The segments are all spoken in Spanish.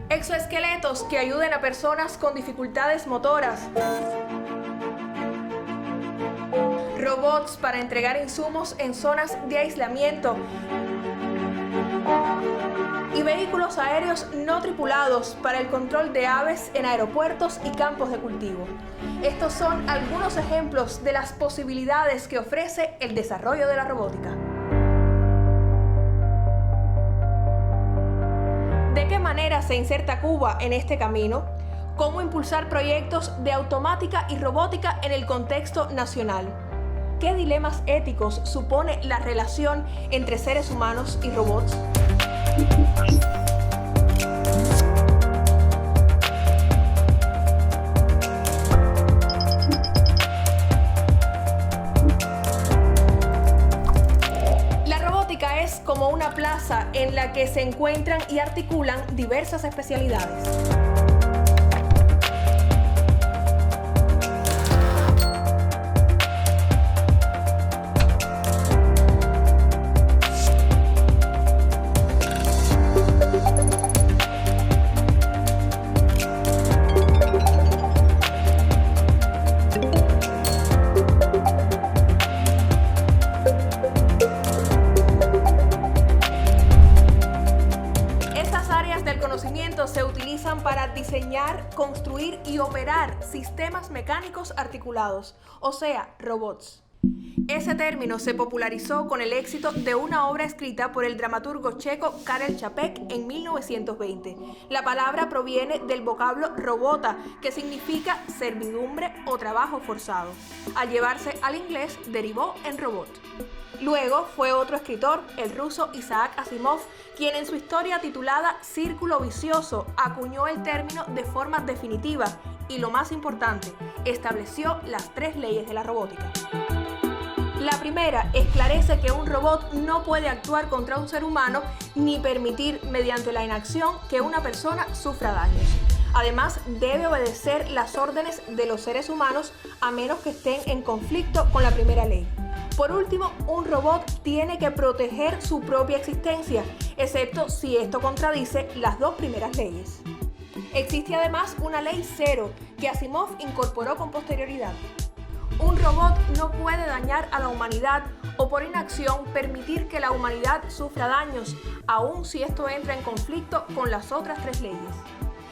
Exoesqueletos que ayuden a personas con dificultades motoras. Robots para entregar insumos en zonas de aislamiento. Y vehículos aéreos no tripulados para el control de aves en aeropuertos y campos de cultivo. Estos son algunos ejemplos de las posibilidades que ofrece el desarrollo de la robótica. ¿De qué manera se inserta Cuba en este camino? ¿Cómo impulsar proyectos de automática y robótica en el contexto nacional? ¿Qué dilemas éticos supone la relación entre seres humanos y robots? La robótica es como una plaza en la que se encuentran y articulan diversas especialidades. Se utilizan para diseñar, construir y operar sistemas mecánicos articulados, o sea, robots. Ese término se popularizó con el éxito de una obra escrita por el dramaturgo checo Karel Čapek en 1920. La palabra proviene del vocablo robota, que significa servidumbre o trabajo forzado. Al llevarse al inglés, derivó en robot. Luego fue otro escritor, el ruso Isaac Asimov, quien en su historia titulada Círculo Vicioso acuñó el término de forma definitiva y, lo más importante, estableció las 3 leyes de la robótica. La primera esclarece que un robot no puede actuar contra un ser humano ni permitir, mediante la inacción, que una persona sufra daños. Además, debe obedecer las órdenes de los seres humanos a menos que estén en conflicto con la primera ley. Por último, un robot tiene que proteger su propia existencia, excepto si esto contradice las 2 primeras leyes. Existe además una ley 0 que Asimov incorporó con posterioridad. Un robot no puede dañar a la humanidad o por inacción permitir que la humanidad sufra daños, aun si esto entra en conflicto con las otras 3 leyes.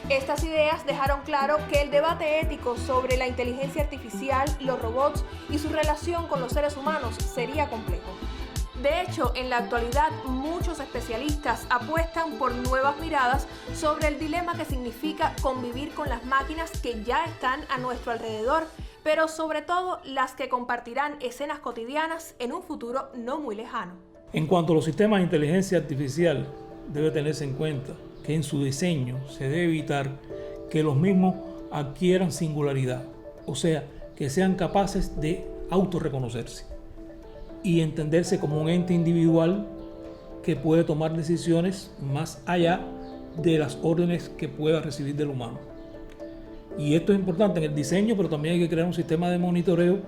Estas ideas dejaron claro que el debate ético sobre la inteligencia artificial, los robots y su relación con los seres humanos sería complejo. De hecho, en la actualidad muchos especialistas apuestan por nuevas miradas sobre el dilema que significa convivir con las máquinas que ya están a nuestro alrededor, pero sobre todo las que compartirán escenas cotidianas en un futuro no muy lejano. En cuanto a los sistemas de inteligencia artificial, debe tenerse en cuenta que en su diseño se debe evitar que los mismos adquieran singularidad, o sea, que sean capaces de autorreconocerse y entenderse como un ente individual que puede tomar decisiones más allá de las órdenes que pueda recibir del humano. Y esto es importante en el diseño, pero también hay que crear un sistema de monitoreo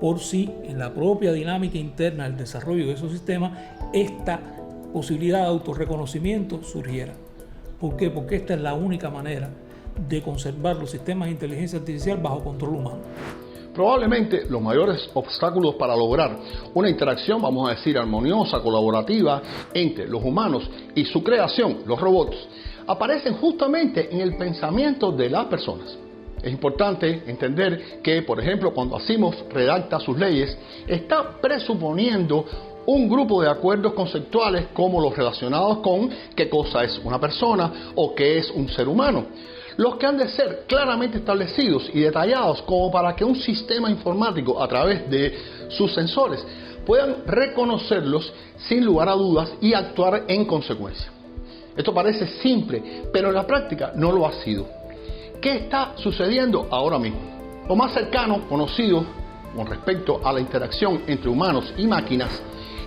por si en la propia dinámica interna del desarrollo de esos sistemas esta posibilidad de autorreconocimiento surgiera. ¿Por qué? Porque esta es la única manera de conservar los sistemas de inteligencia artificial bajo control humano. Probablemente los mayores obstáculos para lograr una interacción, vamos a decir, armoniosa, colaborativa entre los humanos y su creación, los robots, aparecen justamente en el pensamiento de las personas. Es importante entender que, por ejemplo, cuando Asimov redacta sus leyes, está presuponiendo un grupo de acuerdos conceptuales como los relacionados con qué cosa es una persona o qué es un ser humano, los que han de ser claramente establecidos y detallados como para que un sistema informático a través de sus sensores puedan reconocerlos sin lugar a dudas y actuar en consecuencia. Esto parece simple, pero en la práctica no lo ha sido. ¿Qué está sucediendo ahora mismo? Lo más cercano conocido con respecto a la interacción entre humanos y máquinas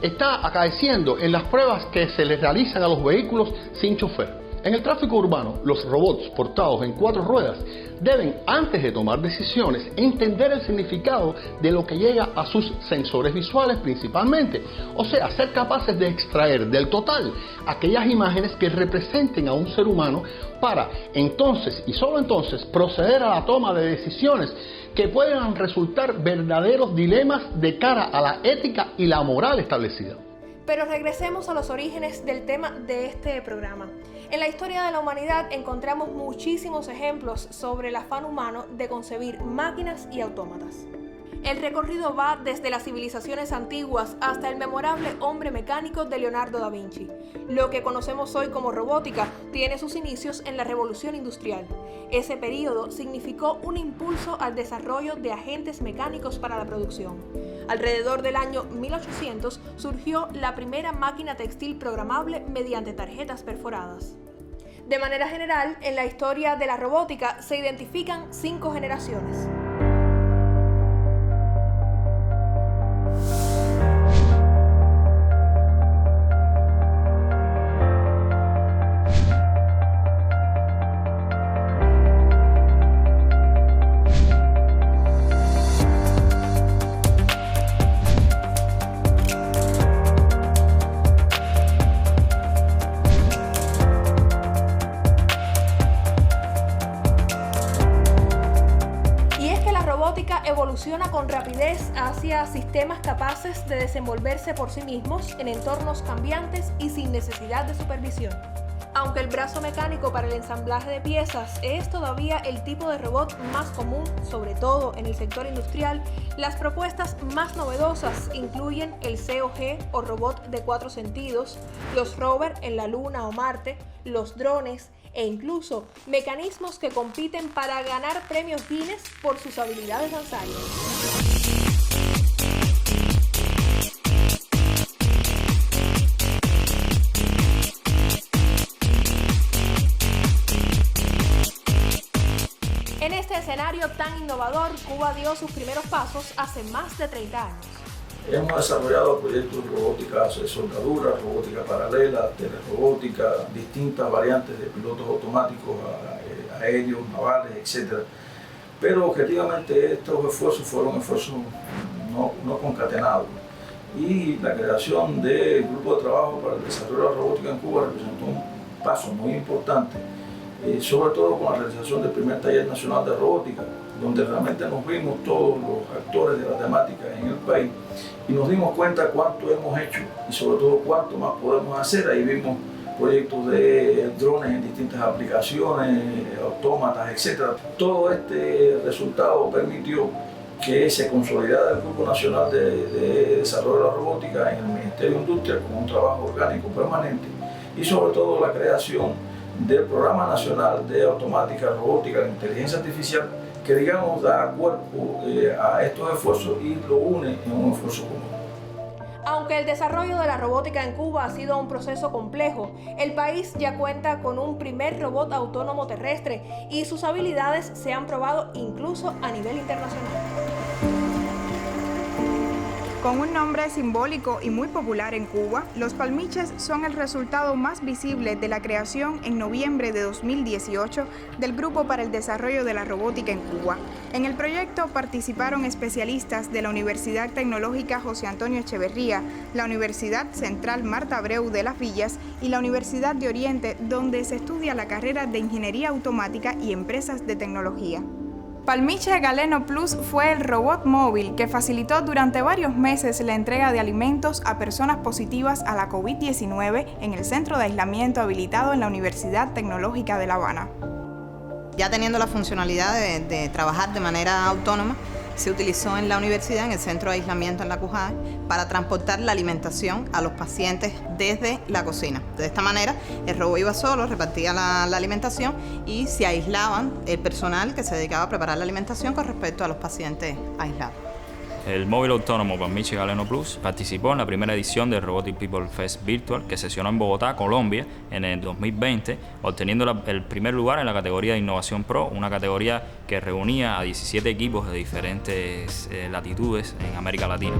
está acaeciendo en las pruebas que se les realizan a los vehículos sin chofer. En el tráfico urbano, los robots portados en 4 ruedas deben, antes de tomar decisiones, entender el significado de lo que llega a sus sensores visuales principalmente. O sea, ser capaces de extraer del total aquellas imágenes que representen a un ser humano para entonces, y solo entonces, proceder a la toma de decisiones que puedan resultar verdaderos dilemas de cara a la ética y la moral establecida. Pero regresemos a los orígenes del tema de este programa. En la historia de la humanidad encontramos muchísimos ejemplos sobre el afán humano de concebir máquinas y autómatas. El recorrido va desde las civilizaciones antiguas hasta el memorable hombre mecánico de Leonardo da Vinci. Lo que conocemos hoy como robótica tiene sus inicios en la Revolución Industrial. Ese periodo significó un impulso al desarrollo de agentes mecánicos para la producción. Alrededor del año 1800 surgió la primera máquina textil programable mediante tarjetas perforadas. De manera general, en la historia de la robótica se identifican 5 generaciones. Evoluciona con rapidez hacia sistemas capaces de desenvolverse por sí mismos en entornos cambiantes y sin necesidad de supervisión. Aunque el brazo mecánico para el ensamblaje de piezas es todavía el tipo de robot más común, sobre todo en el sector industrial, las propuestas más novedosas incluyen el COG o robot de 4 sentidos, los rover en la Luna o Marte, los drones, e incluso mecanismos que compiten para ganar premios Guinness por sus habilidades danzarias. En este escenario tan innovador, Cuba dio sus primeros pasos hace más de 30 años. Hemos desarrollado proyectos de robótica de soldadura, robótica paralela, telerobótica, distintas variantes de pilotos automáticos, aéreos, navales, etc. Pero objetivamente estos esfuerzos fueron esfuerzos no concatenados. Y la creación del Grupo de Trabajo para el Desarrollo de la Robótica en Cuba representó un paso muy importante, sobre todo con la realización del primer taller nacional de robótica, donde realmente nos vimos todos los actores de la temática en el país y nos dimos cuenta cuánto hemos hecho y sobre todo cuánto más podemos hacer. Ahí vimos proyectos de drones en distintas aplicaciones, autómatas, etc. Todo este resultado permitió que se consolidara el Grupo Nacional de Desarrollo de la Robótica en el Ministerio de Industria con un trabajo orgánico permanente y sobre todo la creación del Programa Nacional de Automática, Robótica e Inteligencia Artificial, que digamos da cuerpo a estos esfuerzos y lo une en un esfuerzo común. Aunque el desarrollo de la robótica en Cuba ha sido un proceso complejo, el país ya cuenta con un primer robot autónomo terrestre y sus habilidades se han probado incluso a nivel internacional. Con un nombre simbólico y muy popular en Cuba, los palmiches son el resultado más visible de la creación en noviembre de 2018 del Grupo para el Desarrollo de la Robótica en Cuba. En el proyecto participaron especialistas de la Universidad Tecnológica José Antonio Echeverría, la Universidad Central Marta Abreu de Las Villas y la Universidad de Oriente, donde se estudia la carrera de Ingeniería Automática y Empresas de Tecnología. Palmiche Galeno Plus fue el robot móvil que facilitó durante varios meses la entrega de alimentos a personas positivas a la COVID-19 en el centro de aislamiento habilitado en la Universidad Tecnológica de La Habana. Ya teniendo la funcionalidad de trabajar de manera autónoma, se utilizó en la universidad, en el centro de aislamiento en la CUJAE, para transportar la alimentación a los pacientes desde la cocina. De esta manera, el robot iba solo, repartía la alimentación y se aislaban el personal que se dedicaba a preparar la alimentación con respecto a los pacientes aislados. El móvil autónomo Palmiche Galeno Plus participó en la primera edición del Robotic People Fest Virtual que se sesionó en Bogotá, Colombia, en el 2020, obteniendo el primer lugar en la categoría de Innovación Pro, una categoría que reunía a 17 equipos de diferentes latitudes en América Latina.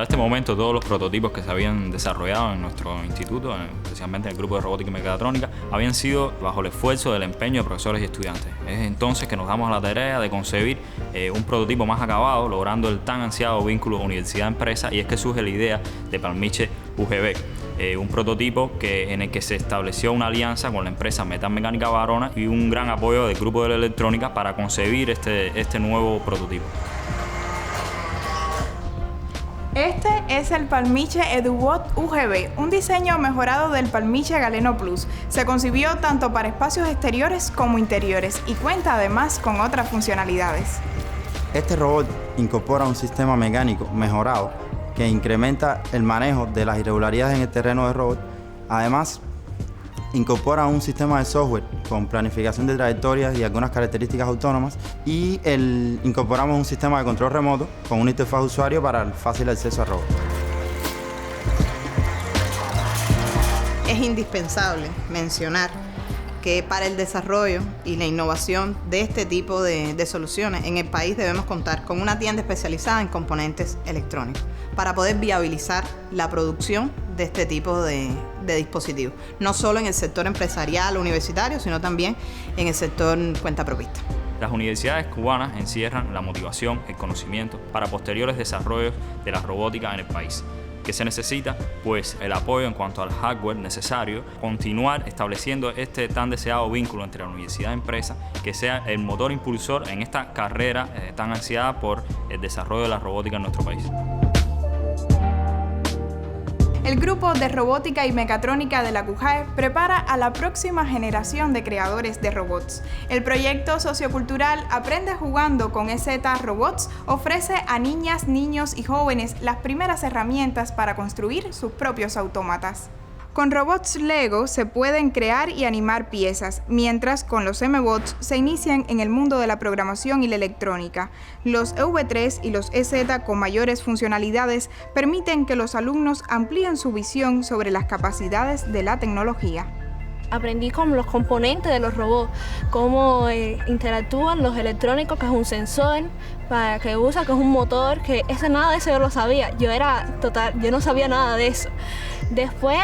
este momento todos los prototipos que se habían desarrollado en nuestro instituto, especialmente en el grupo de robótica y mecatrónica, habían sido bajo el esfuerzo del empeño de profesores y estudiantes. Es entonces que nos damos a la tarea de concebir un prototipo más acabado, logrando el tan ansiado vínculo universidad-empresa, y es que surge la idea de Palmiche UGB. Un prototipo en el que se estableció una alianza con la empresa Metalmecánica Varona y un gran apoyo del grupo de la electrónica para concebir este nuevo prototipo. Este es el Palmiche EduBot UGB, un diseño mejorado del Palmiche Galeno Plus. Se concibió tanto para espacios exteriores como interiores y cuenta además con otras funcionalidades. Este robot incorpora un sistema mecánico mejorado que incrementa el manejo de las irregularidades en el terreno del robot. Además, incorpora un sistema de software con planificación de trayectorias y algunas características autónomas, y incorporamos un sistema de control remoto con una interfaz de usuario para el fácil acceso al robot. Es indispensable mencionar que para el desarrollo y la innovación de este tipo de soluciones en el país debemos contar con una tienda especializada en componentes electrónicos para poder viabilizar la producción de este tipo de dispositivos, no solo en el sector empresarial o universitario, sino también en el sector cuentapropista. Las universidades cubanas encierran la motivación, el conocimiento para posteriores desarrollos de la robótica en el país. ¿Qué se necesita? Pues el apoyo en cuanto al hardware necesario, continuar estableciendo este tan deseado vínculo entre la universidad y empresa, que sea el motor impulsor en esta carrera tan ansiada por el desarrollo de la robótica en nuestro país. El grupo de robótica y mecatrónica de la CUJAE prepara a la próxima generación de creadores de robots. El proyecto sociocultural Aprende Jugando con EZ Robots ofrece a niñas, niños y jóvenes las primeras herramientas para construir sus propios autómatas. Con robots Lego se pueden crear y animar piezas, mientras con los M-Bots se inician en el mundo de la programación y la electrónica. Los EV3 y los EZ con mayores funcionalidades permiten que los alumnos amplíen su visión sobre las capacidades de la tecnología. Aprendí con los componentes de los robots, cómo interactúan los electrónicos, que es un sensor, para que usa, que es un motor, que nada de eso yo lo sabía. Yo no sabía nada de eso. Después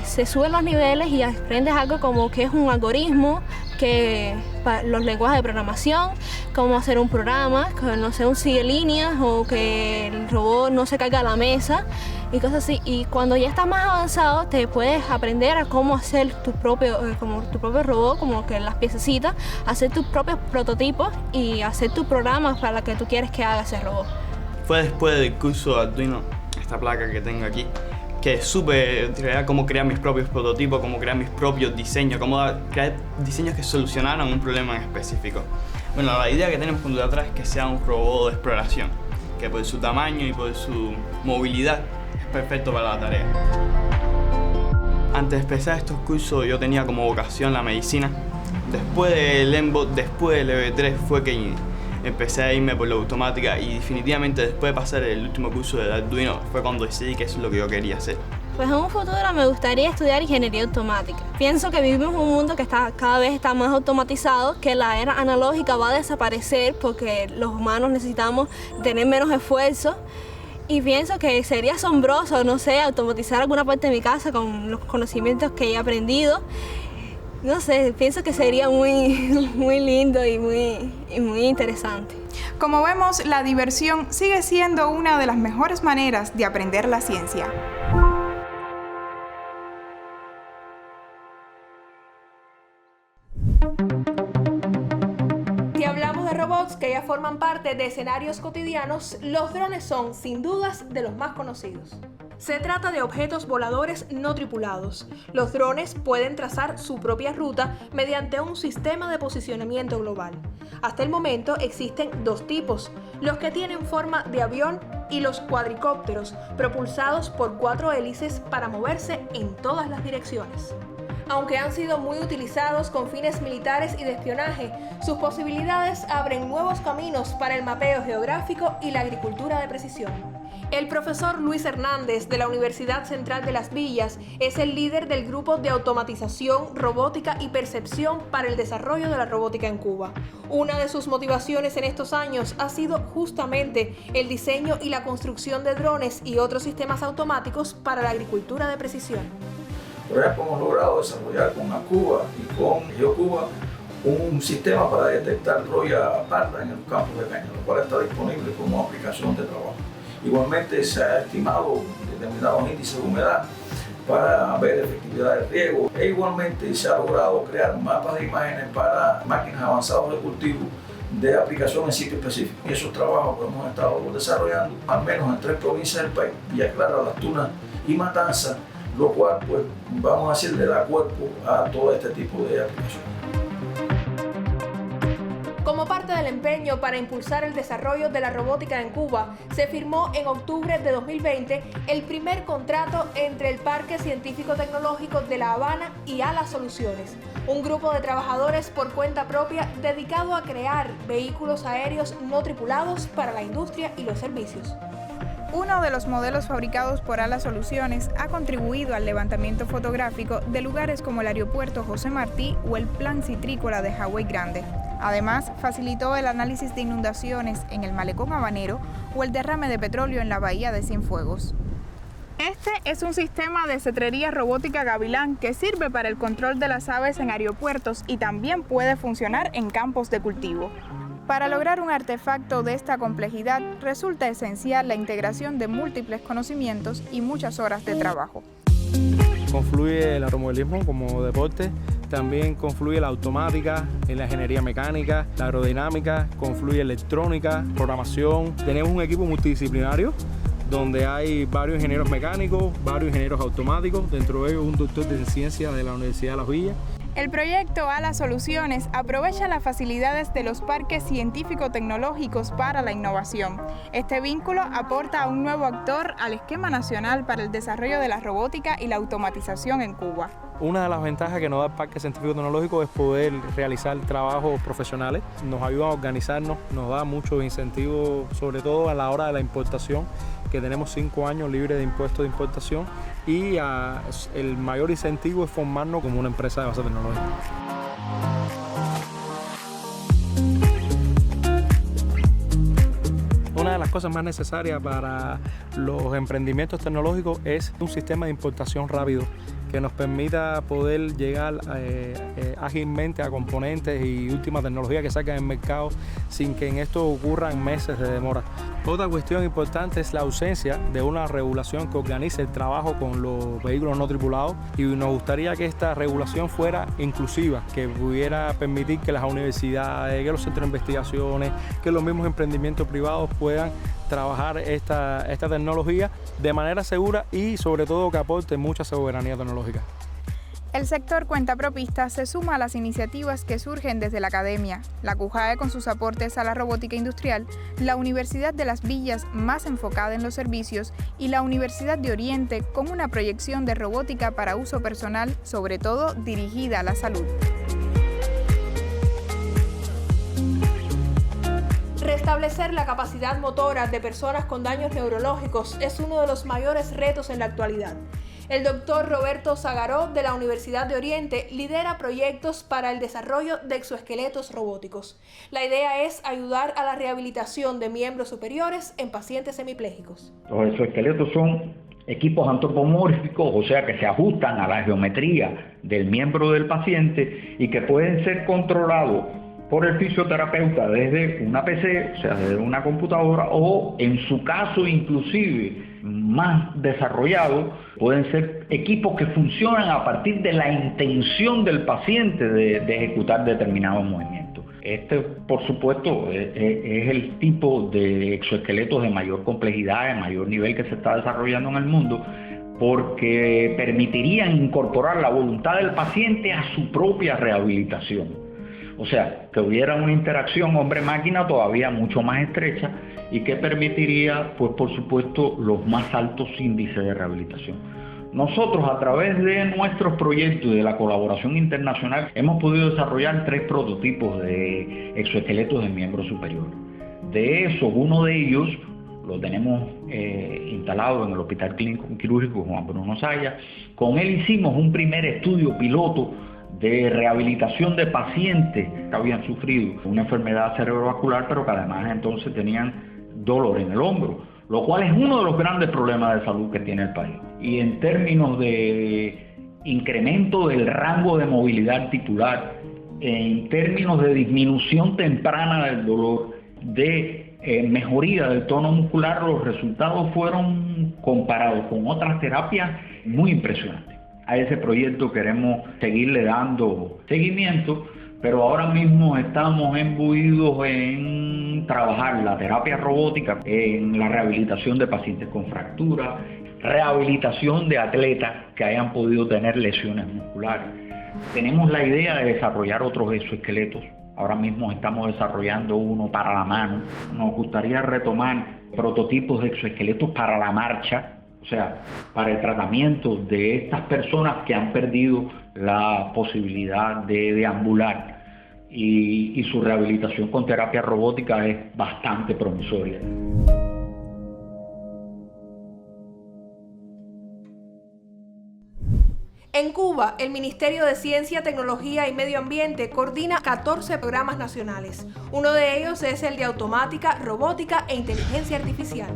se suben los niveles y aprendes algo como que es un algoritmo, los lenguajes de programación, cómo hacer un programa, que no sé, un sigue líneas o que el robot no se caiga a la mesa y cosas así. Y cuando ya estás más avanzado te puedes aprender a cómo hacer tu propio robot, como que las piececitas, hacer tus propios prototipos y hacer tus programas para que tú quieres que haga ese robot. Fue después del curso de Arduino, esta placa que tengo aquí, que supe en realidad cómo crear mis propios prototipos, cómo crear mis propios diseños, cómo crear diseños que solucionaran un problema en específico. Bueno, la idea que tenemos con Dudatrás es que sea un robot de exploración, que por su tamaño y por su movilidad es perfecto para la tarea. Antes de empezar estos cursos yo tenía como vocación la medicina. Después del M-Bot, después del EV3 fue que empecé a irme por la automática, y definitivamente después de pasar el último curso de Arduino fue cuando decidí que eso es lo que yo quería hacer. Pues en un futuro me gustaría estudiar ingeniería automática. Pienso que vivimos en un mundo que cada vez está más automatizado, que la era analógica va a desaparecer porque los humanos necesitamos tener menos esfuerzo. Y pienso que sería asombroso, no sé, automatizar alguna parte de mi casa con los conocimientos que he aprendido. No sé, pienso que sería muy lindo y muy interesante. Como vemos, la diversión sigue siendo una de las mejores maneras de aprender la ciencia. Si hablamos de robots que ya forman parte de escenarios cotidianos, los drones son, sin dudas, de los más conocidos. Se trata de objetos voladores no tripulados. Los drones pueden trazar su propia ruta mediante un sistema de posicionamiento global. Hasta el momento existen dos tipos, los que tienen forma de avión y los cuadricópteros, propulsados por 4 hélices para moverse en todas las direcciones. Aunque han sido muy utilizados con fines militares y de espionaje, sus posibilidades abren nuevos caminos para el mapeo geográfico y la agricultura de precisión. El profesor Luis Hernández de la Universidad Central de Las Villas es el líder del grupo de automatización, robótica y percepción para el desarrollo de la robótica en Cuba. Una de sus motivaciones en estos años ha sido justamente el diseño y la construcción de drones y otros sistemas automáticos para la agricultura de precisión. Por ejemplo, hemos logrado desarrollar con Acuba y con GeoCuba un sistema para detectar roya parda en los campos de caña, lo cual está disponible como aplicación de trabajo. Igualmente se ha estimado determinados índices de humedad para ver efectividad del riego e igualmente se ha logrado crear mapas de imágenes para máquinas avanzadas de cultivo de aplicación en sitio específico. Y esos trabajos que hemos estado desarrollando al menos en 3 provincias del país, Villa Clara, Las Tunas y Matanzas, lo cual pues vamos a decir le da cuerpo a todo este tipo de aplicaciones. Como parte del empeño para impulsar el desarrollo de la robótica en Cuba, se firmó en octubre de 2020 el primer contrato entre el Parque Científico Tecnológico de La Habana y ALA Soluciones, un grupo de trabajadores por cuenta propia dedicado a crear vehículos aéreos no tripulados para la industria y los servicios. Uno de los modelos fabricados por ALA Soluciones ha contribuido al levantamiento fotográfico de lugares como el aeropuerto José Martí o el Plan Citrícola de Hawái Grande. Además, facilitó el análisis de inundaciones en el Malecón Habanero o el derrame de petróleo en la bahía de Cienfuegos. Este es un sistema de cetrería robótica Gavilán que sirve para el control de las aves en aeropuertos y también puede funcionar en campos de cultivo. Para lograr un artefacto de esta complejidad, resulta esencial la integración de múltiples conocimientos y muchas horas de trabajo. Confluye el aeromodelismo como deporte, también confluye la automática, en la ingeniería mecánica, la aerodinámica, confluye electrónica, programación. Tenemos un equipo multidisciplinario donde hay varios ingenieros mecánicos, varios ingenieros automáticos, dentro de ellos un doctor de ciencias de la Universidad de Las Villas. El proyecto ALA Soluciones aprovecha las facilidades de los parques científico-tecnológicos para la innovación. Este vínculo aporta a un nuevo actor al esquema nacional para el desarrollo de la robótica y la automatización en Cuba. Una de las ventajas que nos da el Parque Científico Tecnológico es poder realizar trabajos profesionales. Nos ayuda a organizarnos, nos da muchos incentivos, sobre todo a la hora de la importación, que tenemos 5 años libres de impuestos de importación y el mayor incentivo es formarnos como una empresa de base tecnológica. Una de las cosas más necesarias para los emprendimientos tecnológicos es un sistema de importación rápido que nos permita poder llegar ágilmente a componentes y última tecnología que sacan en el mercado sin que en esto ocurran meses de demora. Otra cuestión importante es la ausencia de una regulación que organice el trabajo con los vehículos no tripulados y nos gustaría que esta regulación fuera inclusiva, que pudiera permitir que las universidades, que los centros de investigaciones, que los mismos emprendimientos privados puedan trabajar esta tecnología de manera segura y sobre todo que aporte mucha soberanía tecnológica. El sector cuentapropista se suma a las iniciativas que surgen desde la academia, la CUJAE con sus aportes a la robótica industrial, la Universidad de Las Villas más enfocada en los servicios y la Universidad de Oriente con una proyección de robótica para uso personal, sobre todo dirigida a la salud. Restablecer la capacidad motora de personas con daños neurológicos es uno de los mayores retos en la actualidad. El doctor Roberto Zagaró de la Universidad de Oriente lidera proyectos para el desarrollo de exoesqueletos robóticos. La idea es ayudar a la rehabilitación de miembros superiores en pacientes hemiplégicos. Los exoesqueletos son equipos antropomórficos, o sea que se ajustan a la geometría del miembro del paciente y que pueden ser controlados por el fisioterapeuta desde una PC, o sea, desde una computadora, o en su caso inclusive más desarrollado, pueden ser equipos que funcionan a partir de la intención del paciente de ejecutar determinados movimientos. Este, por supuesto, es el tipo de exoesqueletos de mayor complejidad, de mayor nivel que se está desarrollando en el mundo, porque permitirían incorporar la voluntad del paciente a su propia rehabilitación. O sea, que hubiera una interacción hombre-máquina todavía mucho más estrecha y que permitiría, pues por supuesto, los más altos índices de rehabilitación. Nosotros, a través de nuestros proyectos y de la colaboración internacional, hemos podido desarrollar 3 prototipos de exoesqueletos de miembro superior. De esos, uno de ellos lo tenemos instalado en el Hospital Clínico Quirúrgico Juan Bruno Zaya. Con él hicimos un primer estudio piloto de rehabilitación de pacientes que habían sufrido una enfermedad cerebrovascular, pero que además entonces tenían dolor en el hombro, lo cual es uno de los grandes problemas de salud que tiene el país. Y en términos de incremento del rango de movilidad articular, en términos de disminución temprana del dolor, de mejoría del tono muscular, los resultados fueron, comparados con otras terapias, muy impresionantes. A ese proyecto queremos seguirle dando seguimiento, pero ahora mismo estamos imbuidos en trabajar la terapia robótica, en la rehabilitación de pacientes con fracturas, rehabilitación de atletas que hayan podido tener lesiones musculares. Tenemos la idea de desarrollar otros exoesqueletos. Ahora mismo estamos desarrollando uno para la mano. Nos gustaría retomar prototipos de exoesqueletos para la marcha, o sea, para el tratamiento de estas personas que han perdido la posibilidad de deambular. Y su rehabilitación con terapia robótica es bastante promisoria. En Cuba, el Ministerio de Ciencia, Tecnología y Medio Ambiente coordina 14 programas nacionales. Uno de ellos es el de automática, robótica e inteligencia artificial.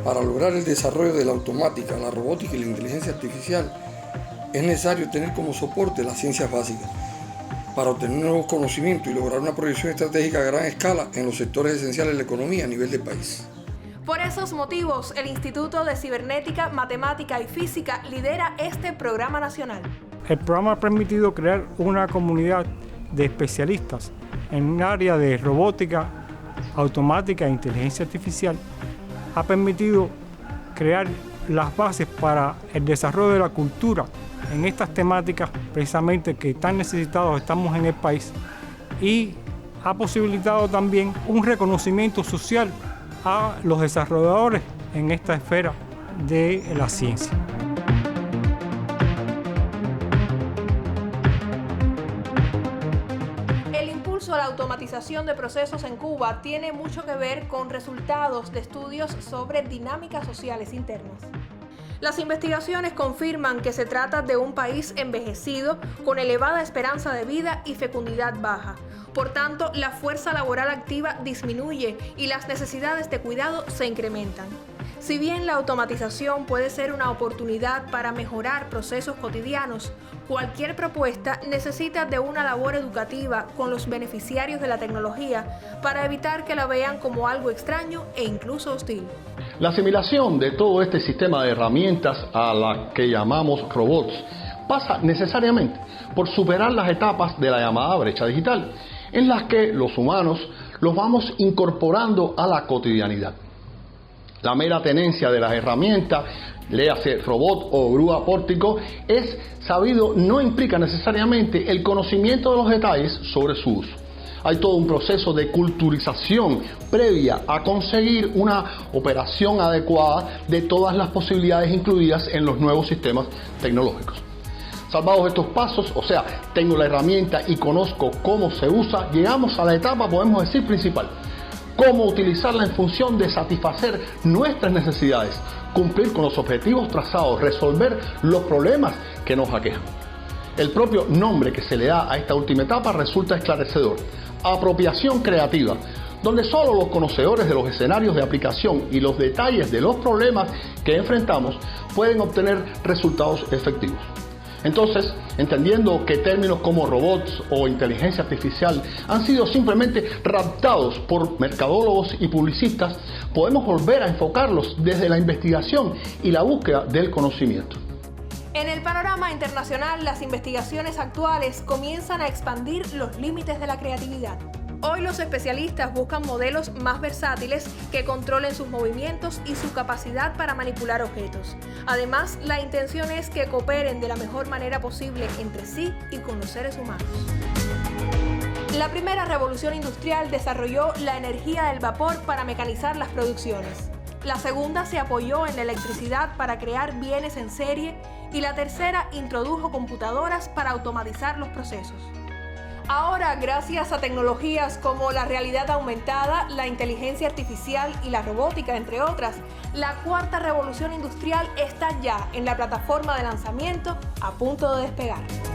Para lograr el desarrollo de la automática, la robótica y la inteligencia artificial, es necesario tener como soporte las ciencias básicas para obtener nuevos conocimientos y lograr una proyección estratégica a gran escala en los sectores esenciales de la economía a nivel del país. Por esos motivos, el Instituto de Cibernética, Matemática y Física lidera este programa nacional. El programa ha permitido crear una comunidad de especialistas en un área de robótica, automática e inteligencia artificial. Ha permitido crear las bases para el desarrollo de la cultura en estas temáticas precisamente que tan necesitados estamos en el país, y ha posibilitado también un reconocimiento social a los desarrolladores en esta esfera de la ciencia. A la automatización de procesos en Cuba tiene mucho que ver con resultados de estudios sobre dinámicas sociales internas. Las investigaciones confirman que se trata de un país envejecido con elevada esperanza de vida y fecundidad baja. Por tanto, la fuerza laboral activa disminuye y las necesidades de cuidado se incrementan. Si bien la automatización puede ser una oportunidad para mejorar procesos cotidianos, cualquier propuesta necesita de una labor educativa con los beneficiarios de la tecnología para evitar que la vean como algo extraño e incluso hostil. La asimilación de todo este sistema de herramientas a la que llamamos robots pasa necesariamente por superar las etapas de la llamada brecha digital, en las que los humanos los vamos incorporando a la cotidianidad. La mera tenencia de las herramientas, léase robot o grúa pórtico, es sabido no implica necesariamente el conocimiento de los detalles sobre su uso. Hay todo un proceso de culturización previa a conseguir una operación adecuada de todas las posibilidades incluidas en los nuevos sistemas tecnológicos. Salvados estos pasos, o sea, tengo la herramienta y conozco cómo se usa, llegamos a la etapa, podemos decir, principal. Cómo utilizarla en función de satisfacer nuestras necesidades, cumplir con los objetivos trazados, resolver los problemas que nos aquejan. El propio nombre que se le da a esta última etapa resulta esclarecedor: apropiación creativa, donde solo los conocedores de los escenarios de aplicación y los detalles de los problemas que enfrentamos pueden obtener resultados efectivos. Entonces, entendiendo que términos como robots o inteligencia artificial han sido simplemente raptados por mercadólogos y publicistas, podemos volver a enfocarlos desde la investigación y la búsqueda del conocimiento. En el panorama internacional, las investigaciones actuales comienzan a expandir los límites de la creatividad. Hoy los especialistas buscan modelos más versátiles que controlen sus movimientos y su capacidad para manipular objetos. Además, la intención es que cooperen de la mejor manera posible entre sí y con los seres humanos. La primera revolución industrial desarrolló la energía del vapor para mecanizar las producciones. La segunda se apoyó en la electricidad para crear bienes en serie y la tercera introdujo computadoras para automatizar los procesos. Ahora, gracias a tecnologías como la realidad aumentada, la inteligencia artificial y la robótica, entre otras, la cuarta revolución industrial está ya en la plataforma de lanzamiento a punto de despegar.